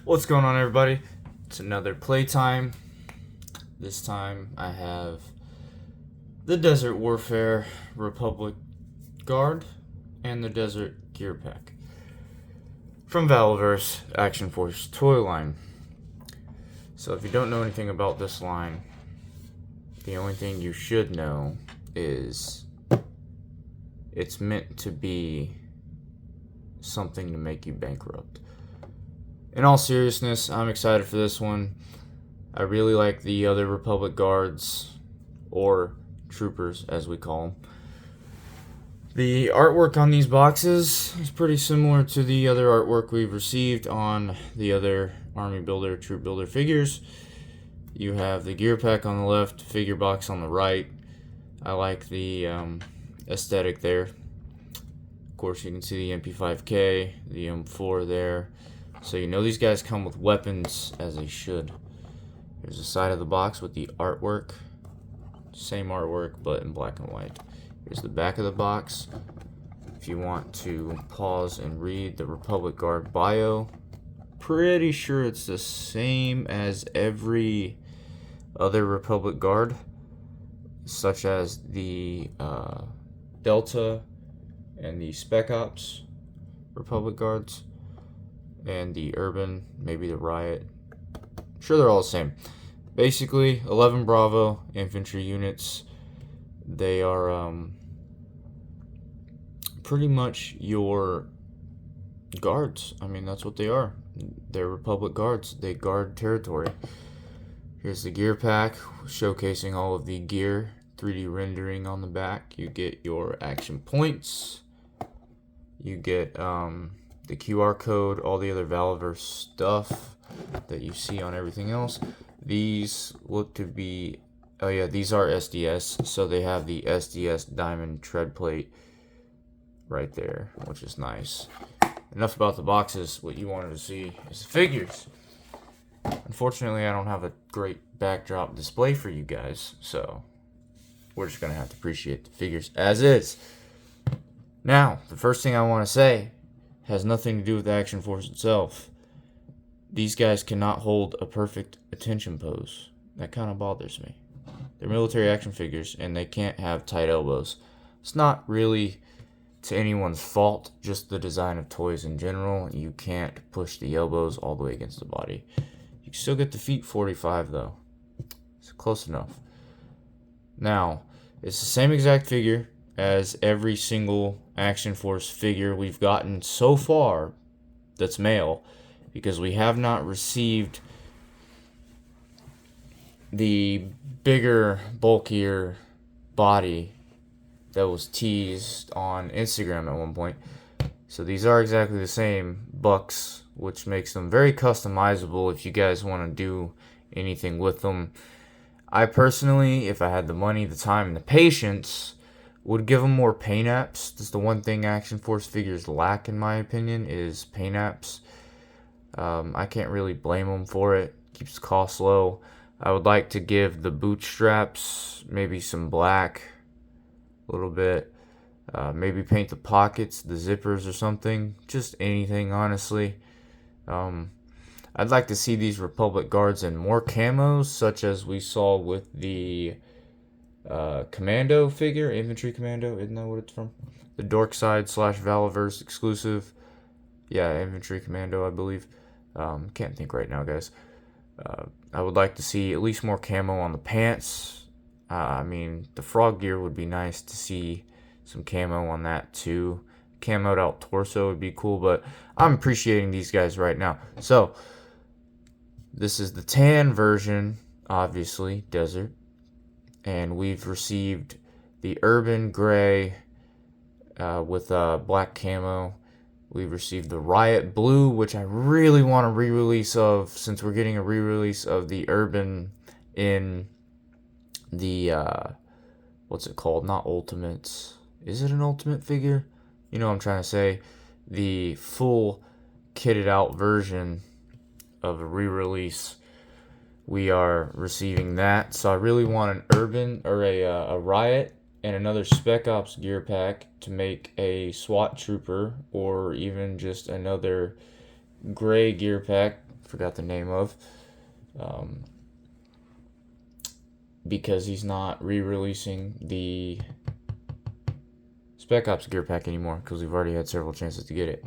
What's going on, everybody? It's another playtime. This time I have the Desert Warfare Republic Guard and the Desert Gear Pack from Valaverse Action Force toy line. So if you don't know anything about this line, the only thing you should know is it's meant to be something to make you bankrupt. In all seriousness, I'm excited for this one. I really like the other Republic Guards, or Troopers as we call them. The artwork on these boxes is pretty similar to the other artwork we've received on the other Army Builder, Troop Builder figures. You have the gear pack on the left, figure box on the right. I like the aesthetic there. Of course, you can see the MP5K, the M4 there. So you know these guys come with weapons, as they should. Here's the side of the box with the artwork. Same artwork, but in black and white. Here's the back of the box. If you want to pause and read the Republic Guard bio, pretty sure it's the same as every other Republic Guard, such as the Delta and the Spec Ops Republic Guards, and the Urban, maybe the Riot. I'm sure they're all the same. Basically, 11 Bravo infantry units. They are pretty much your guards. I mean, that's what they are. They're Republic Guards. They guard territory. Here's the gear pack, showcasing all of the gear, 3D rendering on the back. You get your action points. You get the QR code, all the other Valaverse stuff that you see on everything else. These look to be, oh yeah, these are SDS, so they have the SDS diamond tread plate right there, which is nice. Enough about the boxes. What you wanted to see is the figures. Unfortunately, I don't have a great backdrop display for you guys, so we're just gonna have to appreciate the figures as is. Now, the first thing I want to say has nothing to do with the Action Force itself. These guys cannot hold a perfect attention pose. That kind of bothers me. They're military action figures, and they can't have tight elbows. It's not really to anyone's fault, just the design of toys in general. You can't push the elbows all the way against the body. You can still get the feet 45, though. It's close enough. Now, it's the same exact figure as every single Action Force figure we've gotten so far that's male, because we have not received the bigger, bulkier body that was teased on Instagram at one point. So these are exactly the same bucks, which makes them very customizable if you guys want to do anything with them. I personally, if I had the money, the time, and the patience, would give them more paint apps. That's the one thing Action Force figures lack, in my opinion, is paint apps. I can't really blame them for it. Keeps costs low. I would like to give the bootstraps maybe some black, a little bit. Maybe paint the pockets, the zippers or something. Just anything, honestly. I'd like to see these Republic Guards in more camos, such as we saw with the Commando figure, Infantry Commando, isn't that what it's from? The Dorkside / Valaverse exclusive. Yeah, Infantry Commando, I believe. Can't think right now, guys. I would like to see at least more camo on the pants. I mean, the frog gear would be nice to see some camo on that too. Camoed out torso would be cool, but I'm appreciating these guys right now. So, this is the tan version, obviously, Desert. And we've received the Urban Gray with black camo. We've received the Riot Blue, which I really want a re-release of, since we're getting a re-release of the Urban in the, what's it called? Not Ultimates. Is it an Ultimate figure? You know what I'm trying to say. The full kitted out version of a re-release. We are receiving that. So I really want an Urban, or a Riot and another Spec Ops gear pack to make a SWAT trooper, or even just another gray gear pack forgot the name of, because he's not re-releasing the Spec Ops gear pack anymore, because we've already had several chances to get it.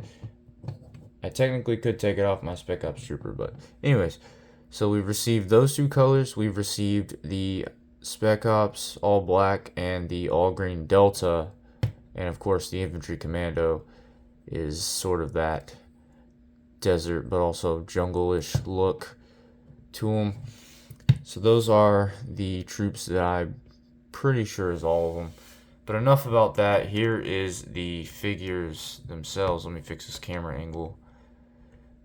I technically could take it off my Spec Ops Trooper, but anyways, so we've received those two colors. We've received the Spec Ops all black and the all green Delta, and of course the Infantry Commando is sort of that desert but also jungle-ish look to them. So those are the troops that I'm pretty sure is all of them. But enough about that. Here is the figures themselves. Let me fix this camera angle.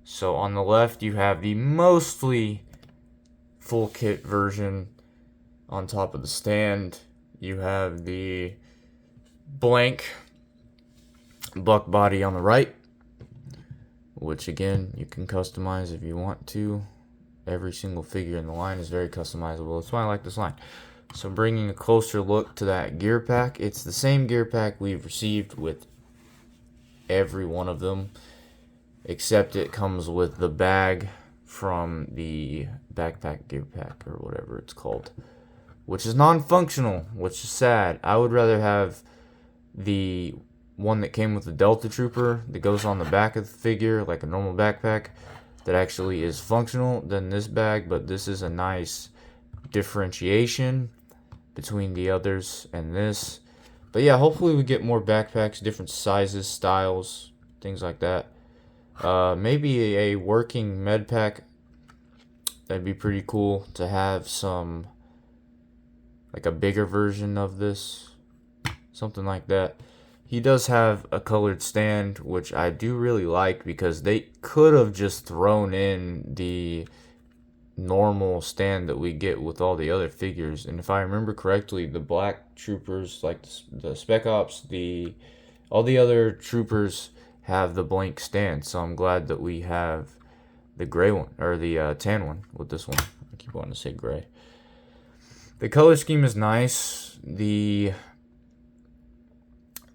So on the left, you have the mostly full kit version on top of the stand. You have the blank buck body on the right, which again, you can customize if you want to. Every single figure in the line is very customizable. That's why I like this line. So bringing a closer look to that gear pack, it's the same gear pack we've received with every one of them, except it comes with the bag from the backpack gear pack or whatever it's called, which is non-functional, which is sad. I would rather have the one that came with the Delta Trooper that goes on the back of the figure like a normal backpack that actually is functional than this bag, but this is a nice differentiation between the others and this. But yeah, hopefully we get more backpacks, different sizes, styles, things like that. Maybe a working med pack. That'd be pretty cool to have some, like a bigger version of this, something like that. He does have a colored stand, which I do really like, because they could have just thrown in the normal stand that we get with all the other figures. And if I remember correctly, the black troopers, like the Spec Ops, all the other troopers have the blank stand. So I'm glad that we have the gray one, or the tan one with this one. I keep wanting to say gray. The color scheme is nice. The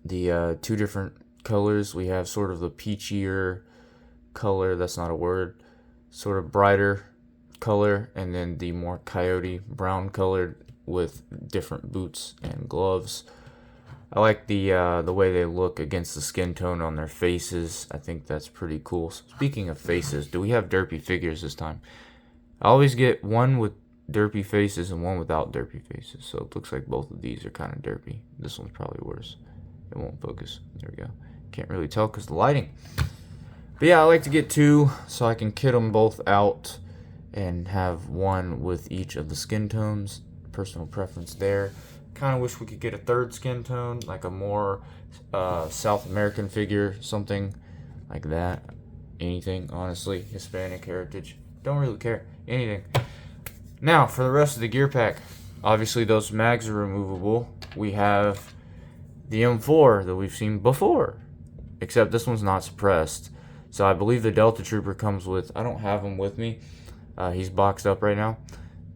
two different colors, we have sort of the peachier color, that's not a word, sort of brighter color, and then the more coyote brown colored with different boots and gloves. I like the way they look against the skin tone on their faces. I think that's pretty cool. Speaking of faces, do we have derpy figures this time? I always get one with derpy faces and one without derpy faces, so it looks like both of these are kind of derpy. This one's probably worse. It won't focus. There we go. Can't really tell because the lighting. But yeah, I like to get two so I can kit them both out and have one with each of the skin tones. Personal preference there. Kind of wish we could get a third skin tone, like a more South American figure, something like that. Anything, honestly. Hispanic heritage. Don't really care. Anything. Now, for the rest of the gear pack. Obviously, those mags are removable. We have the M4 that we've seen before, except this one's not suppressed. So I believe the Delta Trooper comes with, I don't have him with me, he's boxed up right now,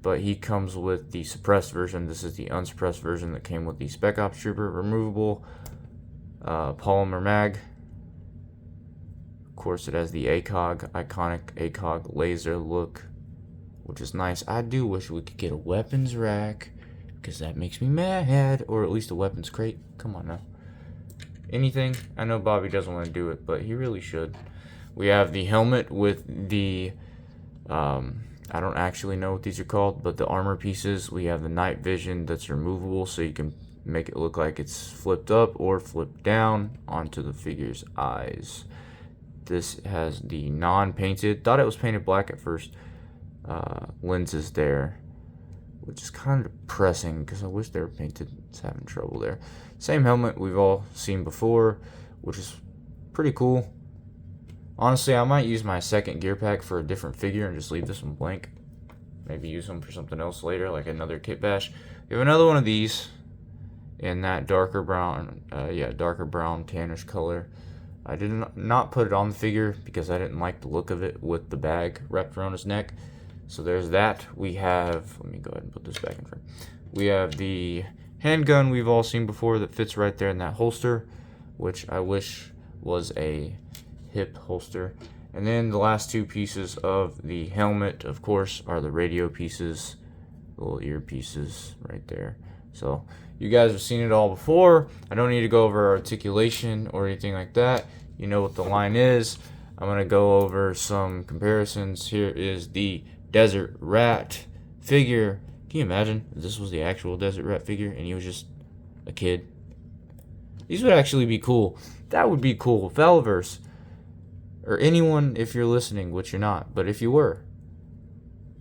but he comes with the suppressed version. This is the unsuppressed version that came with the Spec Ops Trooper, removable polymer mag. Of course, it has the ACOG, iconic ACOG laser look, which is nice. I do wish we could get a weapons rack, because that makes me mad, or at least a weapons crate. Come on now. Anything. I know Bobby doesn't want to do it, but he really should. We have the helmet with the, I don't actually know what these are called, but the armor pieces. We have the night vision that's removable, so you can make it look like it's flipped up or flipped down onto the figure's eyes. This has the non-painted, thought it was painted black at first, lenses there, which is kind of depressing because I wish they were painted. It's having trouble there. Same helmet we've all seen before, which is pretty cool. Honestly, I might use my second gear pack for a different figure and just leave this one blank. Maybe use them for something else later, like another kit bash. We have another one of these in that darker brown, darker brown tannish color. I did not put it on the figure because I didn't like the look of it with the bag wrapped around his neck. So there's that. We have, let me go ahead and put this back in front. We have the handgun we've all seen before that fits right there in that holster, which I wish was a hip holster. And then the last two pieces of the helmet, of course, are the radio pieces, little ear pieces right there. So you guys have seen it all before. I don't need to go over articulation or anything like that. You know what the line is. I'm going to go over some comparisons. Here is the Desert Rat figure. Can you imagine if this was the actual Desert Rat figure and he was just a kid? These would actually be cool. That would be cool. Valaverse, or anyone if you're listening, which you're not, but if you were,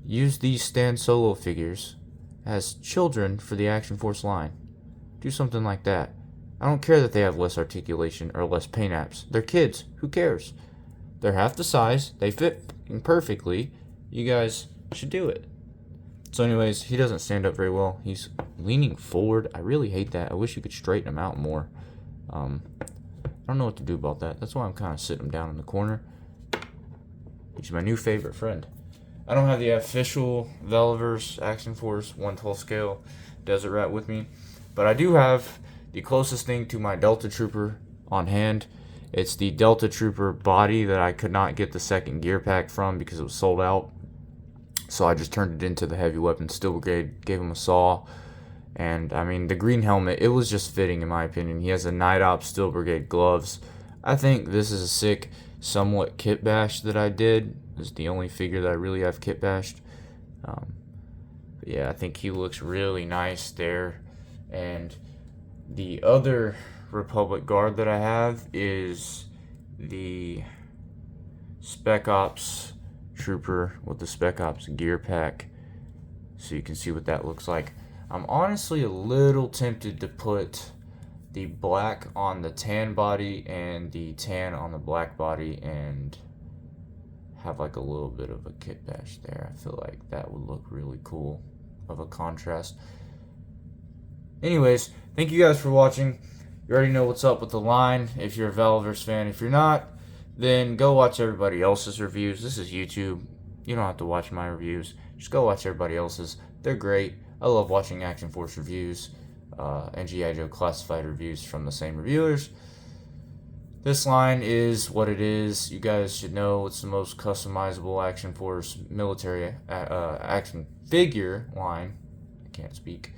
use these Stan Solo figures as children for the Action Force line. Do something like that. I don't care that they have less articulation or less paint apps. They're kids. Who cares? They're half the size. They fit perfectly. You guys should do it. So anyways, he doesn't stand up very well. He's leaning forward. I really hate that. I wish you could straighten him out more. I don't know what to do about that. That's why I'm kind of sitting him down in the corner. He's my new favorite friend. I don't have the official Valaverse Action Force 1/12 scale Desert Rat with me, but I do have the closest thing to my Delta Trooper on hand. It's the Delta Trooper body that I could not get the second gear pack from because it was sold out. So I just turned it into the Heavy Weapons Steel Brigade, gave him a saw. And, I mean, the green helmet, it was just fitting in my opinion. He has a Night Ops Steel Brigade gloves. I think this is a sick, somewhat kit bash that I did. This is the only figure that I really have kit bashed. But yeah, I think he looks really nice there. And the other Republic Guard that I have is the Spec Ops Trooper with the Spec Ops gear pack. So you can see what that looks like. I'm honestly a little tempted to put the black on the tan body and the tan on the black body and have like a little bit of a kit bash there. I feel like that would look really cool of a contrast. Anyways, thank you guys for watching. You already know what's up with the line if you're a Valaverse fan. If you're not, then go watch everybody else's reviews. This is YouTube. You don't have to watch my reviews. Just go watch everybody else's. They're great. I love watching Action Force reviews and G.I. Joe Classified reviews from the same reviewers. This line is what it is. You guys should know it's the most customizable Action Force military action figure line. I can't speak.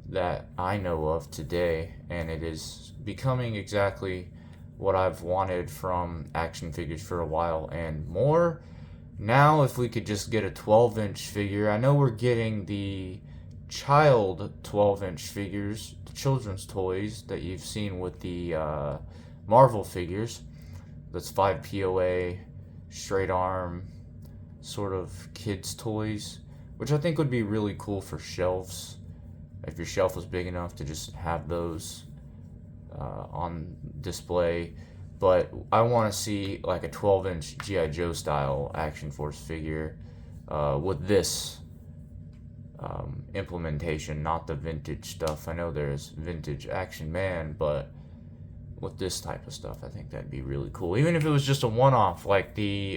That I know of today, and it is becoming exactly what I've wanted from action figures for a while and more. Now, if we could just get a 12-inch figure, I know we're getting the child 12-inch figures, the children's toys that you've seen with the Marvel figures. That's 5 POA, straight arm, sort of kids' toys, which I think would be really cool for shelves. If your shelf was big enough to just have those on display. But I want to see like a 12-inch G.I. Joe style Action Force figure with this implementation, not the vintage stuff. I know there's vintage Action Man, but with this type of stuff, I think that'd be really cool. Even if it was just a one-off, like the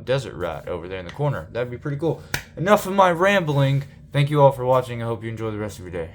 Desert Rat over there in the corner. That'd be pretty cool. Enough of my rambling. Thank you all for watching. I hope you enjoy the rest of your day.